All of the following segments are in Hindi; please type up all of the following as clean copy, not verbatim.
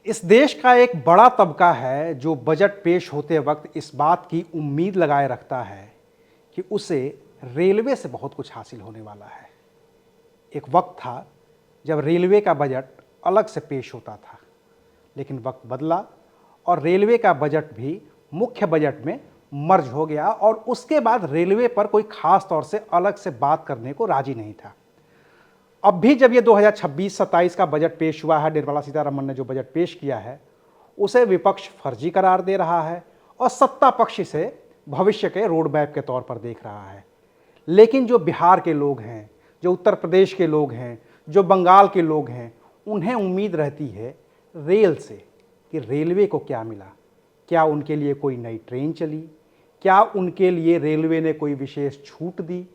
इस देश का एक बड़ा तबका है जो बजट पेश होते वक्त इस बात की उम्मीद लगाए रखता है कि उसे रेलवे से बहुत कुछ हासिल होने वाला है। एक वक्त था जब रेलवे का बजट अलग से पेश होता था, लेकिन वक्त बदला और रेलवे का बजट भी मुख्य बजट में मर्ज हो गया और उसके बाद रेलवे पर कोई खास तौर से अलग से बात करने को राजी नहीं था। अब भी जब ये 2026-27 का बजट पेश हुआ है, निर्मला सीतारमण ने जो बजट पेश किया है उसे विपक्ष फर्जी करार दे रहा है और सत्ता पक्ष इसे भविष्य के रोड मैप के तौर पर देख रहा है। लेकिन जो बिहार के लोग हैं, जो उत्तर प्रदेश के लोग हैं, जो बंगाल के लोग हैं, उन्हें उम्मीद रहती है रेल से कि रेलवे को क्या मिला। क्या उनके लिए कोई नई ट्रेन चली, क्या उनके लिए रेलवे ने कोई विशेष छूट दी,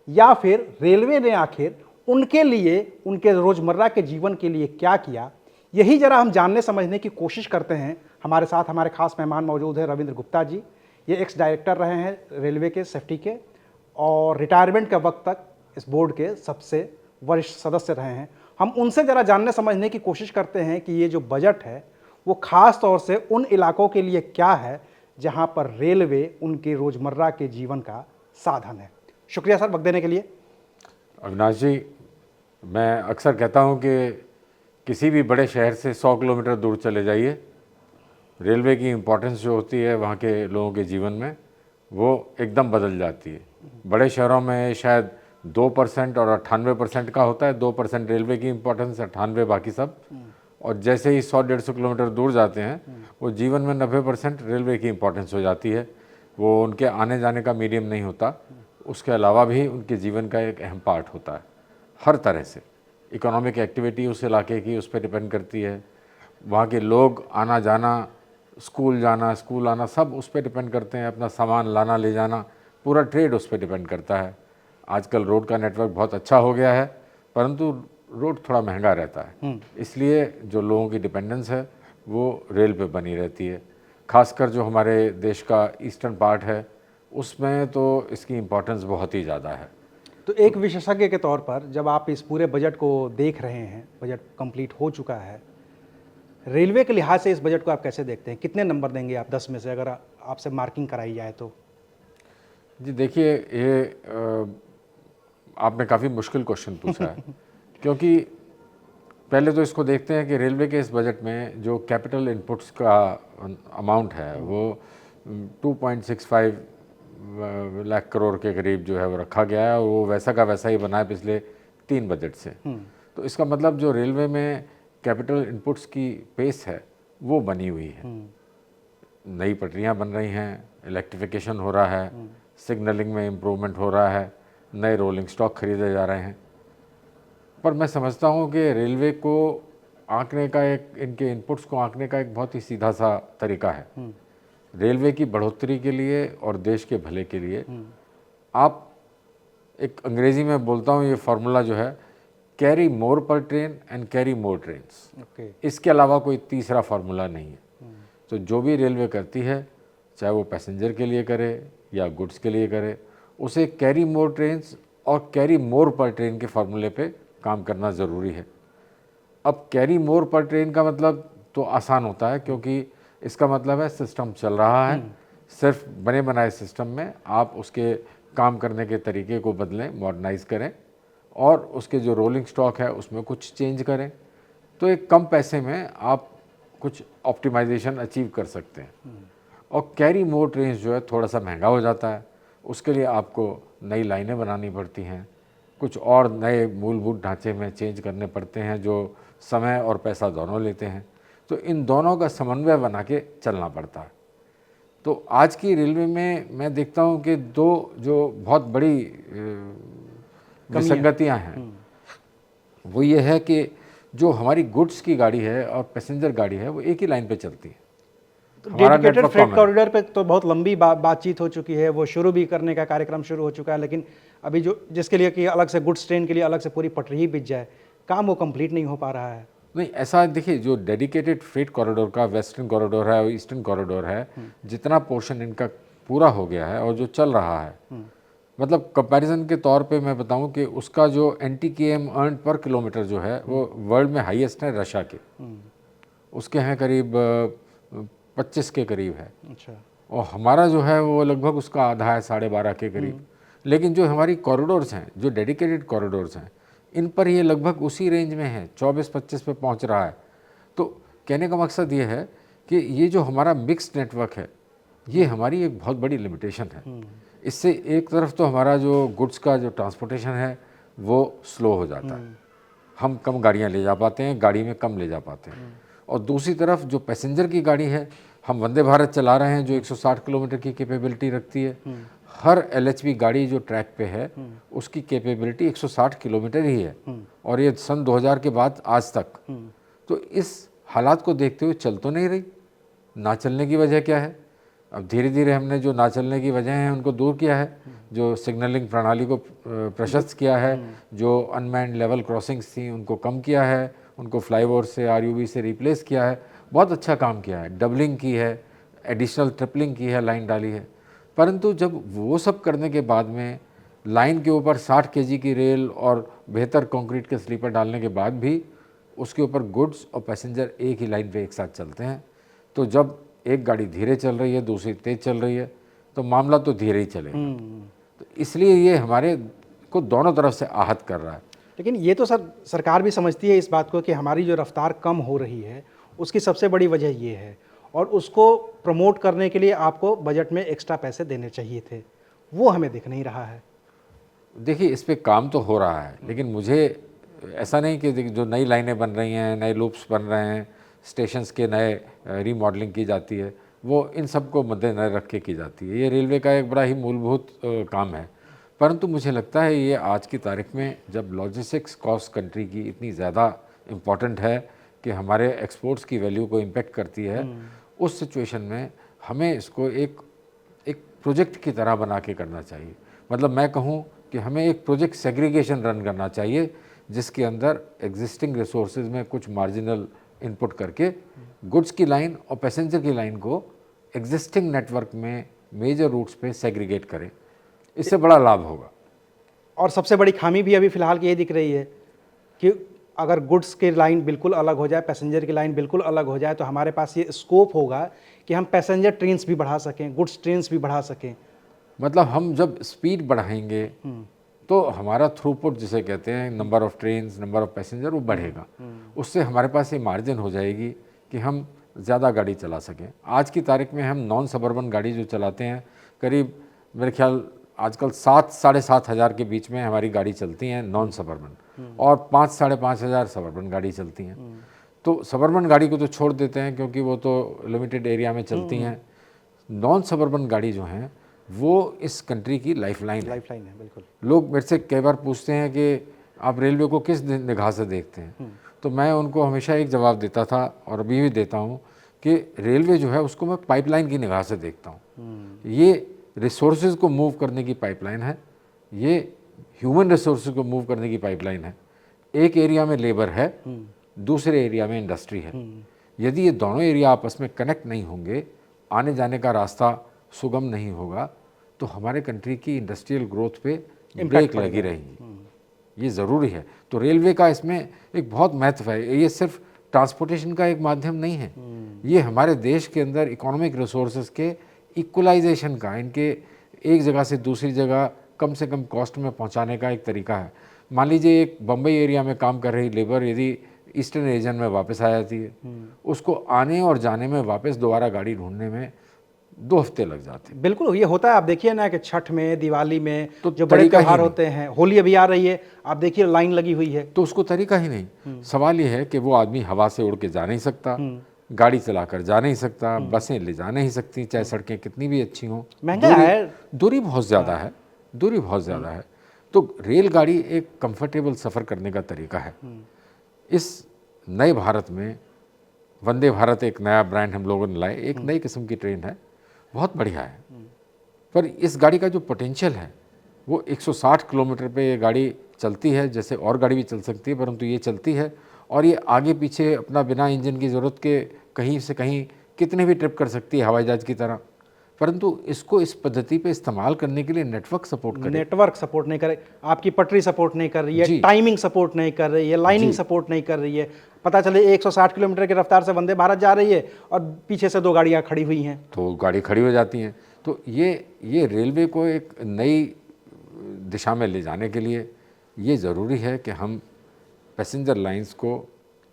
या फिर रेलवे ने आखिर उनके लिए, उनके रोज़मर्रा के जीवन के लिए क्या किया। यही जरा हम जानने समझने की कोशिश करते हैं। हमारे साथ हमारे खास मेहमान मौजूद हैं रविंद्र गुप्ता जी। ये एक्स डायरेक्टर रहे हैं रेलवे के सेफ्टी के और रिटायरमेंट के वक्त तक इस बोर्ड के सबसे वरिष्ठ सदस्य रहे हैं। हम उनसे ज़रा जानने समझने की कोशिश करते हैं कि ये जो बजट है वो ख़ास तौर से उन इलाकों के लिए क्या है जहाँ पर रेलवे उनके रोज़मर्रा के जीवन का साधन है। शुक्रिया सर वक्त देने के लिए। अविनाश जी, मैं अक्सर कहता हूँ कि किसी भी बड़े शहर से 100 किलोमीटर दूर चले जाइए, रेलवे की इम्पोर्टेंस जो होती है वहाँ के लोगों के जीवन में वो एकदम बदल जाती है। बड़े शहरों में शायद 2% और 98% का होता है, 2% रेलवे की इम्पोर्टेंस, 98 बाकी सब। और जैसे ही 100-150 किलोमीटर दूर जाते हैं वो जीवन में 90% रेलवे की इम्पोर्टेंस हो जाती है। वो उनके आने जाने का मीडियम नहीं होता, उसके अलावा भी उनके जीवन का एक अहम पार्ट होता है। हर तरह से इकोनॉमिक एक्टिविटी उस इलाके की उस पर डिपेंड करती है। वहाँ के लोग आना जाना, स्कूल जाना, स्कूल आना, सब उस पर डिपेंड करते हैं। अपना सामान लाना ले जाना, पूरा ट्रेड उस पर डिपेंड करता है। आजकल रोड का नेटवर्क बहुत अच्छा हो गया है, परंतु रोड थोड़ा महंगा रहता है, इसलिए जो लोगों की डिपेंडेंस है वो रेल पे बनी रहती है। खासकर जो हमारे देश का ईस्टर्न पार्ट है उसमें तो इसकी इम्पोर्टेंस बहुत ही ज़्यादा है। तो एक विशेषज्ञ के तौर पर जब आप इस पूरे बजट को देख रहे हैं, बजट कंप्लीट हो चुका है, रेलवे के लिहाज से इस बजट को आप कैसे देखते हैं? कितने नंबर देंगे आप 10 में से अगर आपसे मार्किंग कराई जाए तो? जी देखिए, ये आपने काफ़ी मुश्किल क्वेश्चन पूछा है क्योंकि पहले तो इसको देखते हैं कि रेलवे के इस बजट में जो कैपिटल इनपुट्स का अमाउंट है वो 2.65 लाख करोड़ के करीब जो है वो रखा गया है, और वो वैसा का वैसा ही बना है पिछले 3 बजट से। तो इसका मतलब जो रेलवे में कैपिटल इनपुट्स की पेस है वो बनी हुई है। नई पटरियां बन रही हैं, इलेक्ट्रिफिकेशन हो रहा है, सिग्नलिंग में इम्प्रूवमेंट हो रहा है, नए रोलिंग स्टॉक खरीदे जा रहे हैं। पर मैं समझता हूँ कि रेलवे को आंकने का एक, इनके इनपुट्स को आंकने का एक बहुत ही सीधा सा तरीका है। रेलवे की बढ़ोतरी के लिए और देश के भले के लिए आप, एक अंग्रेजी में बोलता हूँ, ये फार्मूला जो है कैरी मोर पर train and carry more trains. इसके अलावा कोई तीसरा फार्मूला नहीं है। तो जो भी रेलवे करती है, चाहे वो पैसेंजर के लिए करे या गुड्स के लिए करे, उसे कैरी मोर ट्रेन्स और कैरी मोर पर ट्रेन के फार्मूले पे काम करना ज़रूरी है। अब कैरी मोर पर ट्रेन का मतलब तो आसान होता है क्योंकि इसका मतलब है सिस्टम चल रहा है, सिर्फ बने बनाए सिस्टम में आप उसके काम करने के तरीके को बदलें, मॉडर्नाइज करें और उसके जो रोलिंग स्टॉक है उसमें कुछ चेंज करें, तो एक कम पैसे में आप कुछ ऑप्टिमाइजेशन अचीव कर सकते हैं। और कैरी मोर ट्रेन जो है थोड़ा सा महंगा हो जाता है, उसके लिए आपको नई लाइनें बनानी पड़ती हैं, कुछ और नए मूलभूत ढांचे में चेंज करने पड़ते हैं जो समय और पैसा दोनों लेते हैं। तो इन दोनों का समन्वय बना के चलना पड़ता है। तो आज की रेलवे में मैं देखता हूँ कि दो जो बहुत बड़ी विसंगतियाँ हैं वो ये है कि जो हमारी गुड्स की गाड़ी है और पैसेंजर गाड़ी है वो एक ही लाइन पे चलती है। डेडिकेटेड फ्रेट कॉरिडोर पे तो बहुत लंबी बातचीत हो चुकी है, वो शुरू भी करने का कार्यक्रम शुरू हो चुका है, लेकिन अभी जो जिसके लिए कि अलग से गुड्स ट्रेन के लिए अलग से पूरी पटरी ही बिछ जाए, काम वो कंप्लीट नहीं हो पा रहा है। नहीं, ऐसा देखिए, जो डेडिकेटेड फ्रेट कॉरिडोर का वेस्टर्न कॉरिडोर है और ईस्टर्न कॉरिडोर है, जितना पोर्शन इनका पूरा हो गया है और जो चल रहा है, मतलब कंपैरिजन के तौर पे मैं बताऊं कि उसका जो NTKM अर्न पर किलोमीटर जो है वो वर्ल्ड में हाईएस्ट है रशिया के। उसके हैं करीब 25 के करीब है, अच्छा। और हमारा जो है वो लगभग उसका आधा है, 12.5 के करीब। लेकिन जो हमारी कॉरिडोर्स हैं, जो डेडिकेटेड कॉरिडोर्स हैं, इन पर ये लगभग उसी रेंज में है, 24-25 पे पहुंच रहा है। तो कहने का मकसद ये है कि ये जो हमारा मिक्स्ड नेटवर्क है, ये हमारी एक बहुत बड़ी लिमिटेशन है। इससे एक तरफ तो हमारा जो गुड्स का जो ट्रांसपोर्टेशन है वो स्लो हो जाता है, हम कम गाड़ियाँ ले जा पाते हैं, गाड़ी में कम ले जा पाते हैं। और दूसरी तरफ जो पैसेंजर की गाड़ी है, हम वंदे भारत चला रहे हैं जो 160 किलोमीटर की कैपेबिलिटी रखती है। हर एलएचबी गाड़ी जो ट्रैक पे है उसकी कैपेबिलिटी 160 किलोमीटर ही है, और ये सन 2000 के बाद आज तक। तो इस हालात को देखते हुए चल तो नहीं रही। ना चलने की वजह क्या है? अब धीरे धीरे हमने जो ना चलने की वजह हैं उनको दूर किया है, जो सिग्नलिंग प्रणाली को प्रशस्त किया है, जो अनमैन्ड लेवल क्रॉसिंग्स थी उनको कम किया है, उनको फ्लाईओवर से आरयूबी से रिप्लेस किया है, बहुत अच्छा काम किया है, डबलिंग की है, एडिशनल ट्रिपलिंग की है, लाइन डाली है। परंतु जब वो सब करने के बाद में लाइन के ऊपर 60 केजी की रेल और बेहतर कंक्रीट के स्लीपर डालने के बाद भी उसके ऊपर गुड्स और पैसेंजर एक ही लाइन पे एक साथ चलते हैं, तो जब एक गाड़ी धीरे चल रही है, दूसरी तेज़ चल रही है, तो मामला तो धीरे ही चलेगा। तो इसलिए ये हमारे को दोनों तरफ से आहत कर रहा है। लेकिन ये तो सर सरकार भी समझती है इस बात को कि हमारी जो रफ्तार कम हो रही है उसकी सबसे बड़ी वजह ये है, और उसको प्रमोट करने के लिए आपको बजट में एक्स्ट्रा पैसे देने चाहिए थे, वो हमें दिख नहीं रहा है। देखिए, इस पे काम तो हो रहा है, लेकिन मुझे ऐसा नहीं कि जो नई लाइनें बन रही हैं, नए लूप्स बन रहे हैं, स्टेशंस के नए रीमॉडलिंग की जाती है, वो इन सब को मद्देनजर रख के की जाती है। ये रेलवे का एक बड़ा ही मूलभूत काम है। परंतु मुझे लगता है ये आज की तारीख में जब लॉजिस्टिक्स कॉस्ट कंट्री की इतनी ज़्यादा इम्पॉर्टेंट है कि हमारे एक्सपोर्ट्स की वैल्यू को इम्पेक्ट करती है, उस सिचुएशन में हमें इसको एक प्रोजेक्ट की तरह बना के करना चाहिए। मतलब मैं कहूँ कि हमें एक प्रोजेक्ट सेग्रीगेशन रन करना चाहिए, जिसके अंदर एग्जिस्टिंग रिसोर्सेज में कुछ मार्जिनल इनपुट करके गुड्स की लाइन और पैसेंजर की लाइन को एग्जिस्टिंग नेटवर्क में मेजर रूट्स पे सेग्रीगेट करें। इससे बड़ा लाभ होगा। और सबसे बड़ी खामी भी अभी फ़िलहाल की ये दिख रही है कि अगर गुड्स की लाइन बिल्कुल अलग हो जाए, पैसेंजर की लाइन बिल्कुल अलग हो जाए, तो हमारे पास ये स्कोप होगा कि हम पैसेंजर ट्रेन्स भी बढ़ा सकें, गुड्स ट्रेन्स भी बढ़ा सकें। मतलब हम जब स्पीड बढ़ाएंगे तो हमारा थ्रूपुट जिसे कहते हैं, number of trains, number of passenger, वो बढ़ेगा। उससे हमारे पास ये मार्जिन हो जाएगी कि हम ज़्यादा गाड़ी चला सकें। आज की तारीख में हम नॉन सबर्बन गाड़ी जो चलाते हैं, करीब मेरे ख्याल आजकल 7-7.5 हज़ार के बीच में हमारी गाड़ी चलती हैं नॉन सबर्बन, और 5-5.5 हज़ार सबर्बन गाड़ी चलती हैं। तो सबर्बन गाड़ी को तो छोड़ देते हैं क्योंकि वो तो लिमिटेड एरिया में चलती हैं। नॉन सबर्बन गाड़ी जो हैं वो इस कंट्री की लाइफलाइन है। बिल्कुल। लोग मेरे से कई बार पूछते हैं कि आप रेलवे को किस निगाह से देखते हैं, तो मैं उनको हमेशा एक जवाब देता था और अभी भी देता हूँ कि रेलवे जो है उसको मैं पाइपलाइन की निगाह से देखता हूँ। ये रिसोर्सेज को मूव करने की पाइपलाइन है, ये ह्यूमन रिसोर्सेज को मूव करने की पाइपलाइन है। एक एरिया में लेबर है, दूसरे एरिया में इंडस्ट्री है। यदि ये दोनों एरिया आपस में कनेक्ट नहीं होंगे, आने जाने का रास्ता सुगम नहीं होगा, तो हमारे कंट्री की इंडस्ट्रियल ग्रोथ पे ब्रेक लगी रहेगी। ये ज़रूरी है। तो रेलवे का इसमें एक बहुत महत्व है। ये सिर्फ ट्रांसपोर्टेशन का एक माध्यम नहीं है, ये हमारे देश के अंदर इकोनॉमिक रिसोर्सेज के इक्वलाइजेशन का, इनके एक जगह से दूसरी जगह कम से कम कॉस्ट में पहुंचाने का एक तरीका है। मान लीजिए एक बम्बई एरिया में काम कर रही लेबर यदि ईस्टर्न रीजन में वापस आ जाती है, उसको आने और जाने में वापस दोबारा गाड़ी ढूंढने में 2 हफ्ते लग जाते हैं। बिल्कुल, ये होता है। आप देखिए ना कि छठ में, दिवाली में तो जो बड़े तरीका ही त्योहार नहीं। होते हैं, होली अभी आ रही है, आप देखिए लाइन लगी हुई है। तो उसको तरीका ही नहीं। सवाल ये है कि वो आदमी हवा से उड़ के जा नहीं सकता, गाड़ी चलाकर जा नहीं सकता, बसें ले जा नहीं सकती, चाहे सड़कें कितनी भी अच्छी हों, महंगा है, दूरी बहुत ज़्यादा है, दूरी बहुत ज़्यादा है। तो रेलगाड़ी एक कंफर्टेबल सफ़र करने का तरीका है। इस नए भारत में वंदे भारत एक नया ब्रांड हम लोगों ने लाए, एक नई किस्म की ट्रेन है, बहुत बढ़िया है। पर इस गाड़ी का जो पोटेंशियल है वो 160 किलोमीटर पे ये गाड़ी चलती है, जैसे और गाड़ी भी चल सकती है, परंतु ये चलती है और ये आगे पीछे अपना बिना इंजन की ज़रूरत के कहीं से कहीं कितने भी ट्रिप कर सकती है, हवाई जहाज़ की तरह। परंतु इसको इस पद्धति पे इस्तेमाल करने के लिए नेटवर्क सपोर्ट करे। नेटवर्क सपोर्ट नहीं करे, आपकी पटरी सपोर्ट नहीं कर रही है, जी। टाइमिंग सपोर्ट नहीं कर रही है, लाइनिंग जी। सपोर्ट नहीं कर रही है। पता चले 160 किलोमीटर की रफ्तार से वंदे भारत जा रही है और पीछे से 2 गाड़ियां खड़ी हुई हैं, तो गाड़ी खड़ी हो जाती हैं। तो ये रेलवे को एक नई दिशा में ले जाने के लिए ये ज़रूरी है कि हम पैसेंजर लाइंस को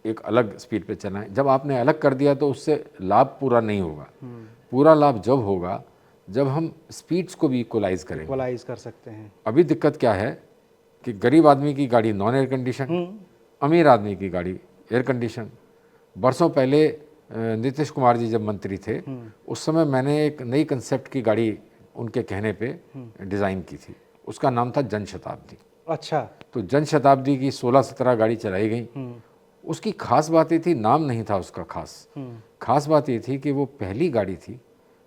एक अलग स्पीड पे चलाएं। जब आपने अलग कर दिया तो उससे लाभ पूरा नहीं होगा। पूरा लाभ जब होगा जब हम स्पीड्स को भी इक्वलाइज करेंगे। इक्वलाइज कर सकते हैं। अभी दिक्कत क्या है कि गरीब आदमी की गाड़ी नॉन एयर कंडीशन, अमीर आदमी की गाड़ी एयर कंडीशन। बरसों पहले नीतीश कुमार जी जब मंत्री थे उस समय मैंने एक नई कंसेप्ट की गाड़ी उनके कहने पे डिज़ाइन की थी, उसका नाम था जन शताब्दी। अच्छा। तो जन शताब्दी की 16-17 गाड़ी चलाई गई। उसकी खास बात ये थी, नाम नहीं था उसका खास बात ये थी कि वो पहली गाड़ी थी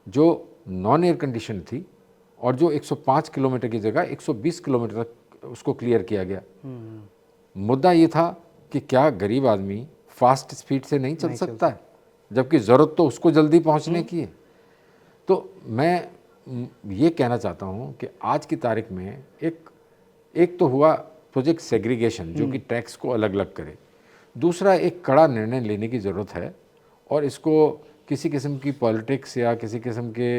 जो नॉन एयर कंडीशन थी और जो 105 किलोमीटर की जगह 120 किलोमीटर तक उसको क्लियर किया गया। मुद्दा ये था कि क्या गरीब आदमी फास्ट स्पीड से नहीं चल सकता है, जबकि ज़रूरत तो उसको जल्दी पहुंचने की है। तो मैं ये कहना चाहता हूं कि आज की तारीख में एक तो हुआ प्रोजेक्ट सेग्रीगेशन जो कि टैक्स को अलग अलग करे। दूसरा एक कड़ा निर्णय लेने की ज़रूरत है और इसको किसी किस्म की पॉलिटिक्स या किसी किस्म के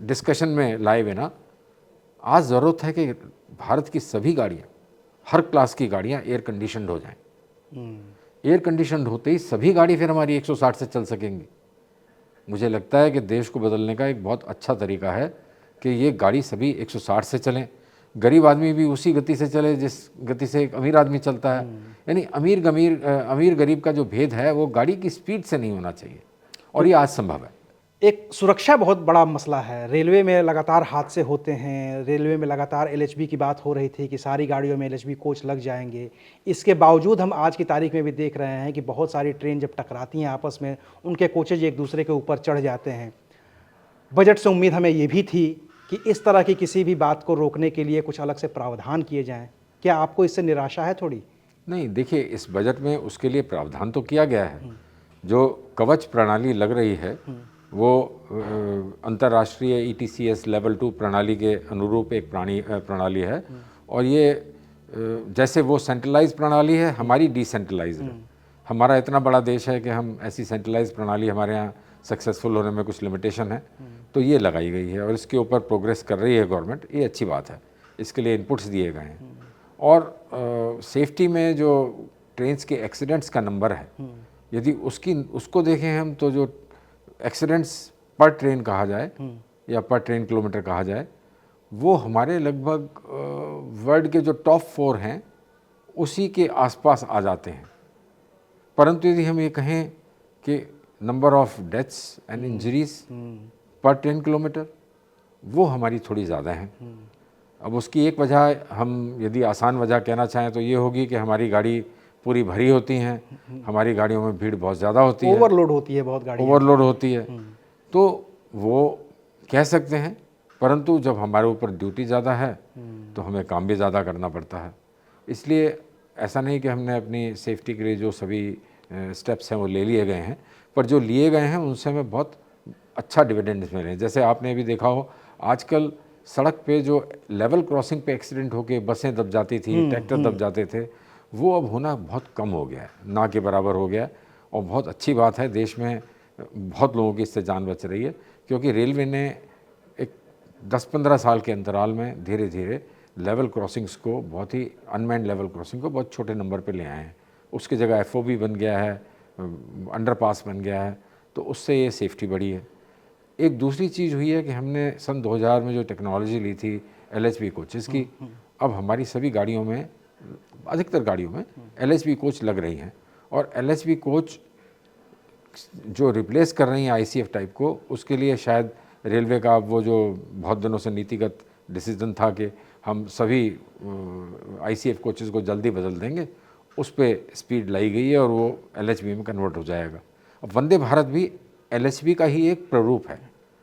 डिस्कशन में लाए बिना आज ज़रूरत है कि भारत की सभी गाड़ियाँ, हर क्लास की गाड़ियाँ एयर कंडीशनड हो जाएं। एयर कंडीशनड होते ही सभी गाड़ी फिर हमारी 160 से चल सकेंगी। मुझे लगता है कि देश को बदलने का एक बहुत अच्छा तरीका है कि ये गाड़ी सभी 160 से चलें, गरीब आदमी भी उसी गति से चले जिस गति से एक अमीर आदमी चलता है। यानी अमीर गरीब का जो भेद है वो गाड़ी की स्पीड से नहीं होना चाहिए और ये आज संभव है। एक सुरक्षा बहुत बड़ा मसला है। रेलवे में लगातार हादसे होते हैं, रेलवे में लगातार एलएचबी की बात हो रही थी कि सारी गाड़ियों में एलएचबी कोच लग जाएंगे। इसके बावजूद हम आज की तारीख में भी देख रहे हैं कि बहुत सारी ट्रेन जब टकराती हैं आपस में, उनके कोचेज एक दूसरे के ऊपर चढ़ जाते हैं। बजट से उम्मीद हमें ये भी थी कि इस तरह की किसी भी बात को रोकने के लिए कुछ अलग से प्रावधान किए जाएं। क्या आपको इससे निराशा है थोड़ी? नहीं, देखिए इस बजट में उसके लिए प्रावधान तो किया गया है। जो कवच प्रणाली लग रही है वो अंतर्राष्ट्रीय ETCS लेवल 2 प्रणाली के अनुरूप एक प्रणाली है और ये जैसे वो सेंट्रलाइज प्रणाली है, हमारी डिसेंट्रलाइज है। हमारा इतना बड़ा देश है कि हम ऐसी सेंट्रलाइज प्रणाली हमारे यहाँ सक्सेसफुल होने में कुछ लिमिटेशन है, तो ये लगाई गई है और इसके ऊपर प्रोग्रेस कर रही है गवर्नमेंट। ये अच्छी बात है, इसके लिए इनपुट्स दिए गए हैं। और सेफ्टी में जो ट्रेन्स के एक्सीडेंट्स का नंबर है, यदि उसको देखें हम तो जो एक्सीडेंट्स पर ट्रेन कहा जाए या पर ट्रेन किलोमीटर कहा जाए, वो हमारे लगभग वर्ल्ड के जो टॉप 4 हैं उसी के आसपास आ जाते हैं। परंतु यदि हम ये कहें कि number of deaths and injuries पर 10 किलोमीटर, वो हमारी थोड़ी ज़्यादा हैं। अब उसकी एक वजह हम यदि आसान वजह कहना चाहें तो ये होगी कि हमारी गाड़ी पूरी भरी होती हैं, हमारी गाड़ियों में भीड़ बहुत ज़्यादा होती है, ओवरलोड होती है, बहुत गाड़ी ओवरलोड होती है, तो वो कह सकते हैं। परंतु जब हमारे ऊपर ड्यूटी ज़्यादा है तो हमें काम भी ज़्यादा करना पड़ता है। इसलिए ऐसा नहीं कि हमने अपनी सेफ्टी के लिए जो सभी स्टेप्स हैं वो ले लिए गए हैं, पर जो लिए गए हैं उनसे हमें बहुत अच्छा डिविडेंड्स मिले हैं। जैसे आपने भी देखा हो, आजकल सड़क पे जो लेवल क्रॉसिंग पे एक्सीडेंट होके बसें दब जाती थी, ट्रैक्टर दब जाते थे, वो अब होना बहुत कम हो गया है, ना के बराबर हो गया है। और बहुत अच्छी बात है, देश में बहुत लोगों की इससे जान बच रही है, क्योंकि रेलवे ने एक 10-15 साल के अंतराल में धीरे धीरे लेवल क्रॉसिंग्स को, बहुत ही अनमैन्ड लेवल क्रॉसिंग को बहुत छोटे नंबर पे ले आए हैं। उसकी जगह FOB बन गया है, अंडरपास बन गया है, तो उससे ये सेफ्टी बढ़ी है। एक दूसरी चीज़ हुई है कि हमने सन 2000 में जो टेक्नोलॉजी ली थी LHB कोचेस की, अब हमारी सभी गाड़ियों में, अधिकतर गाड़ियों में LHB कोच लग रही हैं। और LHB कोच जो रिप्लेस कर रही हैं ICF टाइप को, उसके लिए शायद रेलवे का वो जो बहुत दिनों से नीतिगत डिसीजन था कि हम सभी ICF कोचेस को जल्दी बदल देंगे, उस पर स्पीड लाई गई है और वो LHB में कन्वर्ट हो जाएगा। अब वंदे भारत भी LHB का ही एक प्रारूप है,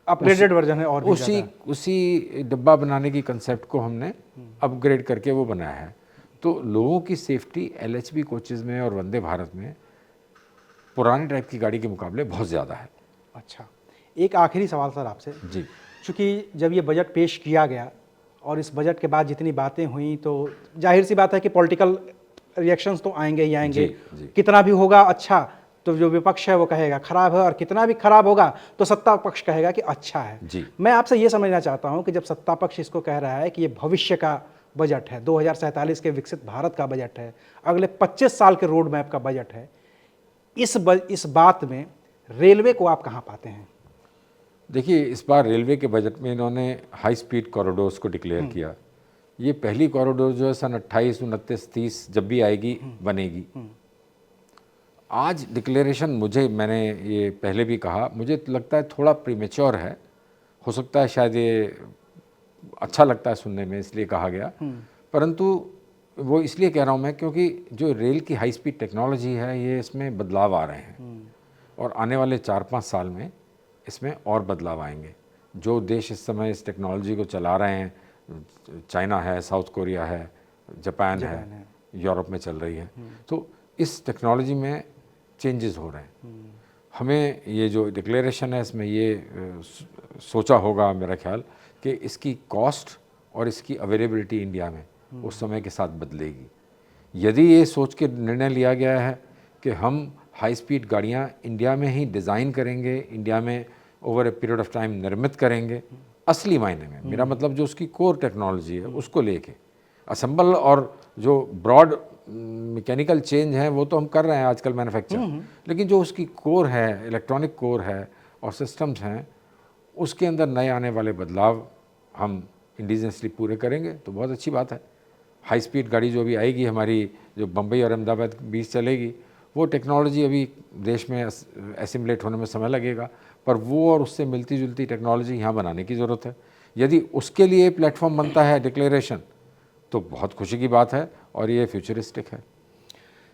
अपग्रेडेड वर्जन है और भी उसी डब्बा बनाने की कंसेप्ट को हमने अपग्रेड करके वो बनाया है। तो लोगों की सेफ्टी LHB कोचेज़ में और वंदे भारत में पुराने टाइप की गाड़ी के मुकाबले बहुत ज़्यादा है। अच्छा, एक आखिरी सवाल सर आपसे, जी चूँकि जब ये बजट पेश किया गया और इस बजट के बाद जितनी बातें हुई तो जाहिर सी बात है कि पॉलिटिकल रिएक्शंस तो आएंगे ही आएंगे। जी। कितना भी होगा अच्छा तो जो विपक्ष है वो कहेगा खराब है, और कितना भी खराब होगा तो सत्ता पक्ष कहेगा कि अच्छा है। जी। मैं आपसे ये समझना चाहता हूँ कि जब सत्ता पक्ष इसको कह रहा है कि ये भविष्य का बजट है, 2047 के विकसित भारत का बजट है, अगले 25 साल के रोड मैप का बजट है, इस बात में रेलवे को आप कहाँ पाते हैं? देखिए, इस बार रेलवे के बजट में इन्होंने हाई स्पीड कॉरिडोर्स को डिक्लेयर किया। ये पहली कॉरिडोर जो है सन 28, 29, 30 जब भी आएगी बनेगी। आज डिक्लेरेशन मैंने ये पहले भी कहा, मुझे लगता है थोड़ा प्रीमेच्योर है। हो सकता है शायद ये अच्छा लगता है सुनने में इसलिए कहा गया, परंतु वो इसलिए कह रहा हूँ मैं क्योंकि जो रेल की हाई स्पीड टेक्नोलॉजी है ये इसमें बदलाव आ रहे हैं और आने वाले 4-5 साल में इसमें और बदलाव आएंगे। जो देश इस समय इस टेक्नोलॉजी को चला रहे हैं, चाइना है, साउथ कोरिया है, जापान है, यूरोप में चल रही है, तो इस टेक्नोलॉजी में चेंजेस हो रहे हैं। हमें ये जो डिक्लेरेशन है इसमें ये सोचा होगा मेरा ख्याल कि इसकी कॉस्ट और इसकी अवेलेबिलिटी इंडिया में उस समय के साथ बदलेगी। यदि ये सोच के निर्णय लिया गया है कि हम हाई स्पीड गाड़ियाँ इंडिया में ही डिज़ाइन करेंगे, इंडिया में over a period of time निर्मित करेंगे, असली मायने में मेरा मतलब जो उसकी कोर टेक्नोलॉजी है उसको लेके असेंबल और जो ब्रॉड मैकेनिकल चेंज है वो तो हम कर रहे हैं आजकल मैन्युफैक्चर, लेकिन जो उसकी कोर है, इलेक्ट्रॉनिक कोर है और सिस्टम्स हैं, उसके अंदर नए आने वाले बदलाव हम इंडिजिनसली पूरे करेंगे तो बहुत अच्छी बात है। हाई स्पीड गाड़ी जो भी आएगी हमारी, जो बम्बई और अहमदाबाद के बीच चलेगी, वो टेक्नोलॉजी अभी देश में एसिमुलेट होने में समय लगेगा, पर वो और उससे मिलती जुलती टेक्नोलॉजी यहाँ बनाने की ज़रूरत है। यदि उसके लिए प्लेटफॉर्म बनता है डिक्लेरेशन तो बहुत खुशी की बात है और ये फ्यूचरिस्टिक है।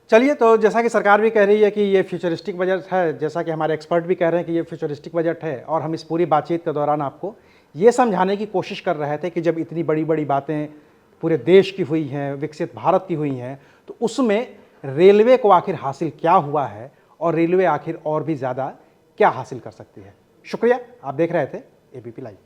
चलिए, तो जैसा कि सरकार भी कह रही है कि ये फ्यूचरिस्टिक बजट है, जैसा कि हमारे एक्सपर्ट भी कह रहे हैं कि ये फ्यूचरिस्टिक बजट है, और हम इस पूरी बातचीत के दौरान आपको ये समझाने की कोशिश कर रहे थे कि जब इतनी बड़ी बड़ी बातें पूरे देश की हुई हैं, विकसित भारत की हुई हैं, तो उसमें रेलवे को आखिर हासिल क्या हुआ है और रेलवे आखिर और भी ज़्यादा क्या हासिल कर सकती है। शुक्रिया, आप देख रहे थे एबीपी लाइव।